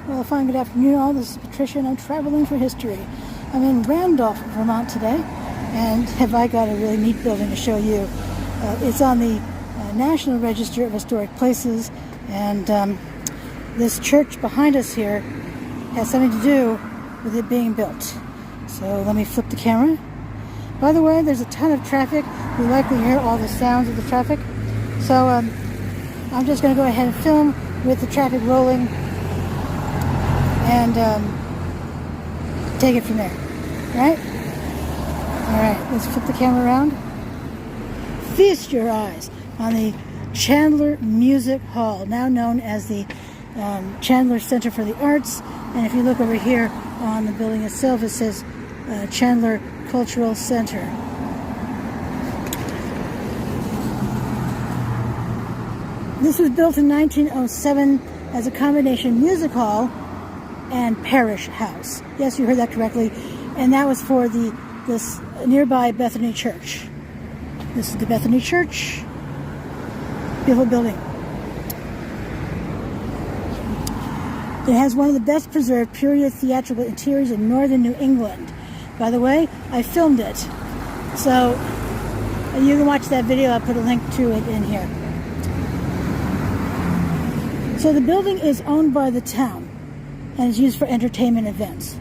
Well, a fine good afternoon all. This is Patricia and I'm traveling for history. I'm in Randolph, Vermont today, and have I got a really neat building to show you. It's on the National Register of Historic Places, and this church behind us here has something to do with it being built. So let me flip the camera. By the way, there's a ton of traffic. You likely hear all the sounds of the traffic. So I'm just going to go ahead and film with the traffic rolling and take it from there. Right? Alright, let's flip the camera around. Feast your eyes on the Chandler Music Hall, now known as the Chandler Center for the Arts. And if you look over here on the building itself, it says Chandler Cultural Center. This was built in 1907 as a combination music hall and parish house. Yes, you heard that correctly. And that was for this nearby Bethany Church. This is the Bethany Church. Beautiful building. It has one of the best preserved period theatrical interiors in northern New England. By the way, I filmed it. So you can watch that video. I'll put a link to it in here. So the building is owned by the town and is used for entertainment events.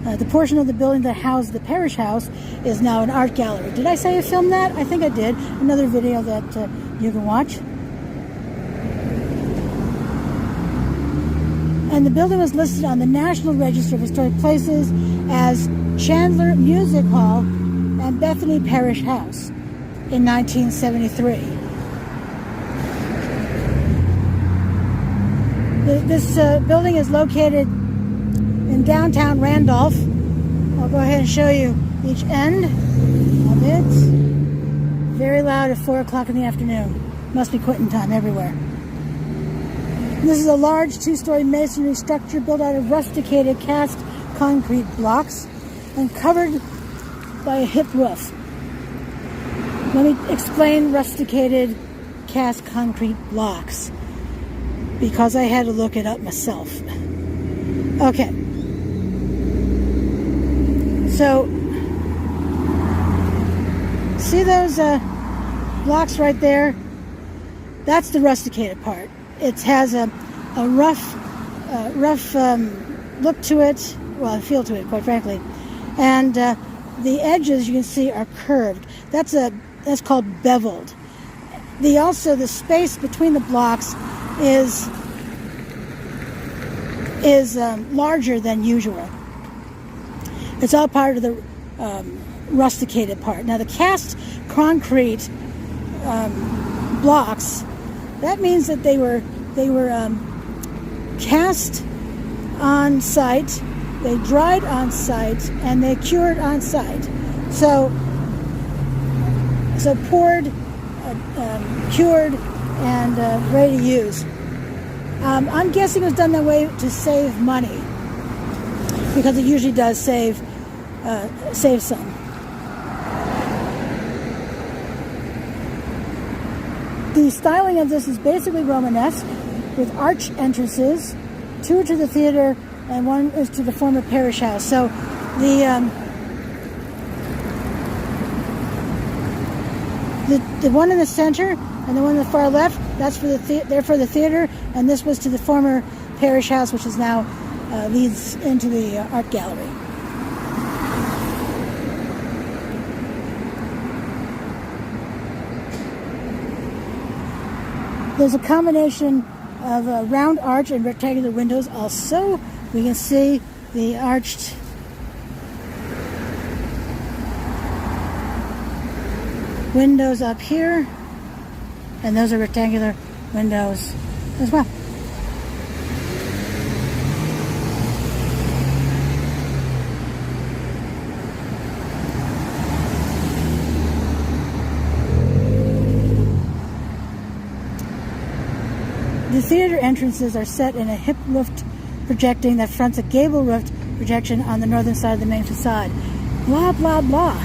The portion of the building that housed the parish house is now an art gallery. Did I say I filmed that? I think I did. Another video that you can watch. And the building was listed on the National Register of Historic Places as Chandler Music Hall and Bethany Parish House in 1973. This building is located in downtown Randolph. I'll go ahead and show you each end of it. Very loud at 4 o'clock in the afternoon. Must be quitting time everywhere. This is a large two-story masonry structure built out of rusticated cast concrete blocks and covered by a hip roof. Let me explain rusticated cast concrete blocks, because I had to look it up myself. Okay. So, see those blocks right there? That's the rusticated part. It has a rough look to it, well, feel to it, quite frankly. And the edges, you can see, are curved. That's called beveled. The space between the blocks is larger than usual. It's all part of the rusticated part. Now the cast concrete blocks, that means that they were cast on site, they dried on site, and they cured on site. So poured, cured, and ready to use. I'm guessing it was done that way to save money, because it usually does save some. The styling of this is basically Romanesque, with arch entrances, 2 to the theater and 1 is to the former parish house. So the one in the center and the one on the far left, that's for they're for the theater, and this was to the former parish house, which is now leads into the art gallery. There's a combination of a round arch and rectangular windows. Also, we can see the arched windows up here, and those are rectangular windows as well. The theater entrances are set in a hip-roofed projecting that fronts a gable-roofed projection on the northern side of the main facade. Blah, blah, blah.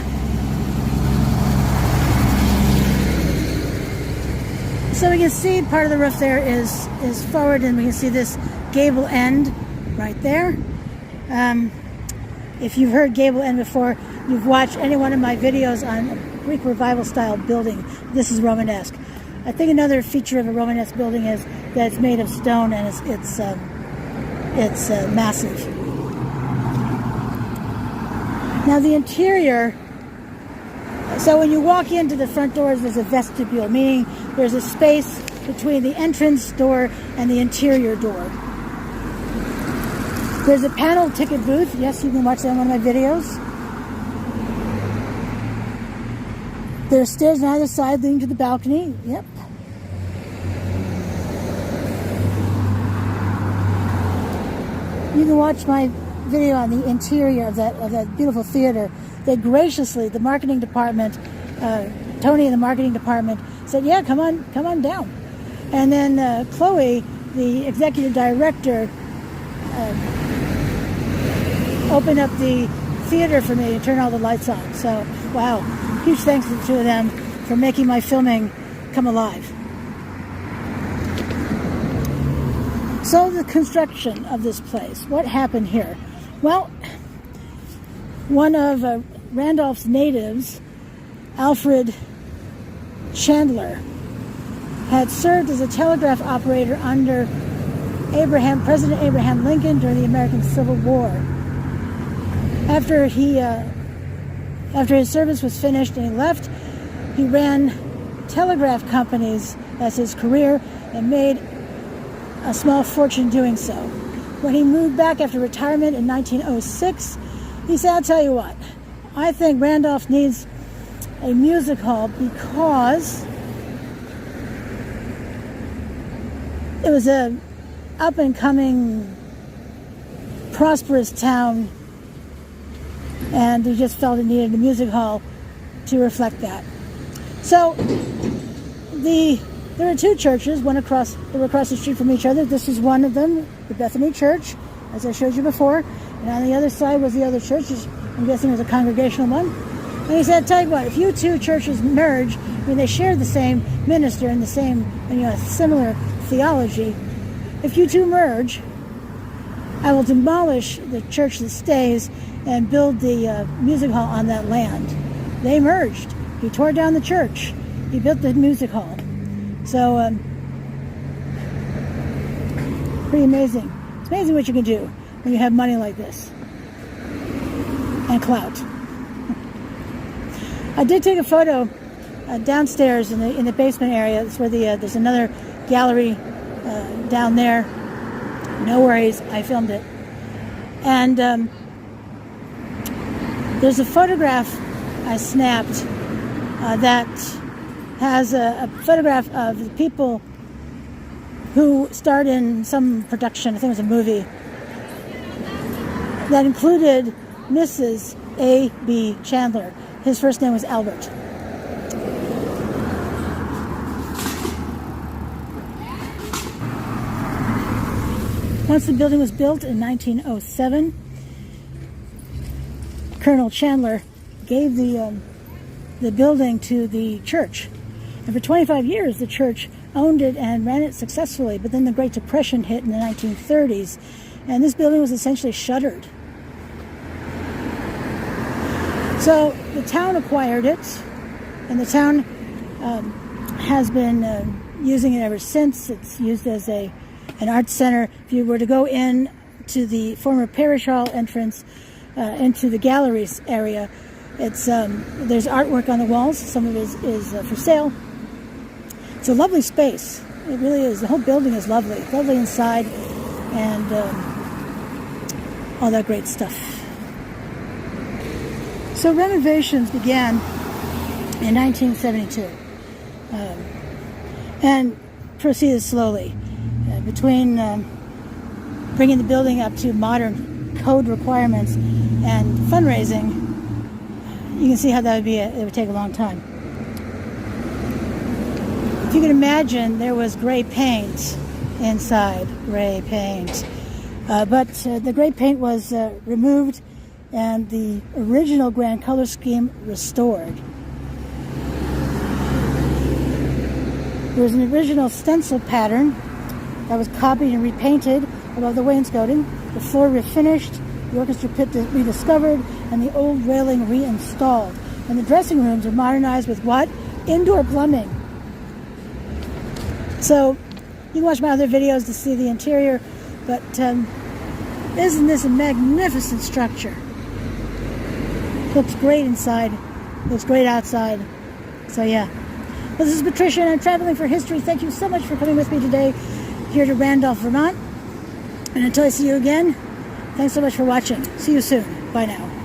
So we can see part of the roof there is forward, and we can see this gable end right there. If you've heard gable end before, you've watched any one of my videos on Greek revival style building. This is Romanesque. I think another feature of a Romanesque building is that it's made of stone and it's massive. Now the interior, so when you walk into the front doors, there's a vestibule, meaning there's a space between the entrance door and the interior door. There's a panel ticket booth. Yes, you can watch that in one of my videos. There's stairs on either side leading to the balcony. Yep. You can watch my video on the interior of that beautiful theater. They graciously, the marketing department, Tony in the marketing department said, "Yeah, come on down." And then Chloe, the executive director, opened up the theater for me and turned all the lights on. So, wow, huge thanks to the two of them for making my filming come alive. So the construction of this place, what happened here? Well, one of Randolph's natives, Alfred Chandler, had served as a telegraph operator under President Abraham Lincoln during the American Civil War. After his service was finished and he left, he ran telegraph companies as his career and made a small fortune doing so. When he moved back after retirement in 1906, he said, "I'll tell you what, I think Randolph needs a music hall because it was a up-and-coming, prosperous town, and he just felt it needed a music hall to reflect that." So there were two churches, they were across the street from each other. This is one of them, the Bethany Church, as I showed you before, and on the other side was the other church, which I'm guessing was a congregational one. And he said, "Tell you what, if you two churches merge, I mean, they share the same minister and the same, similar theology. If you two merge, I will demolish the church that stays and build the music hall on that land." They merged. He tore down the church. He built the music hall. So, pretty amazing. It's amazing what you can do when you have money like this. And clout. I did take a photo downstairs in the basement area. That's where there's another gallery down there. No worries, I filmed it. And there's a photograph I snapped that has a photograph of the people who starred in some production, I think it was a movie, that included Mrs. A.B. Chandler. His first name was Albert. Once the building was built in 1907, Colonel Chandler gave the building to the church. And for 25 years, the church owned it and ran it successfully. But then the Great Depression hit in the 1930s, and this building was essentially shuttered. So the town acquired it, and the town has been using it ever since. It's used as an art center. If you were to go in to the former parish hall entrance into the galleries area, there's artwork on the walls. Some of it is for sale. It's a lovely space. It really is. The whole building is lovely. Lovely inside, and all that great stuff. So renovations began in 1972 and proceeded slowly. Between bringing the building up to modern code requirements and fundraising, you can see how that it would take a long time. If you can imagine, there was gray paint inside, gray paint. But the gray paint was removed and the original grand color scheme restored. There was an original stencil pattern that was copied and repainted above the wainscoting, the floor refinished, the orchestra pit rediscovered, and the old railing reinstalled. And the dressing rooms are modernized with what? Indoor plumbing. So you can watch my other videos to see the interior, but isn't this a magnificent structure? Looks great inside, looks great outside. So yeah. Well, this is Patricia, and I'm traveling for history. Thank you so much for coming with me today here to Randolph, Vermont. And until I see you again, thanks so much for watching. See you soon. Bye now.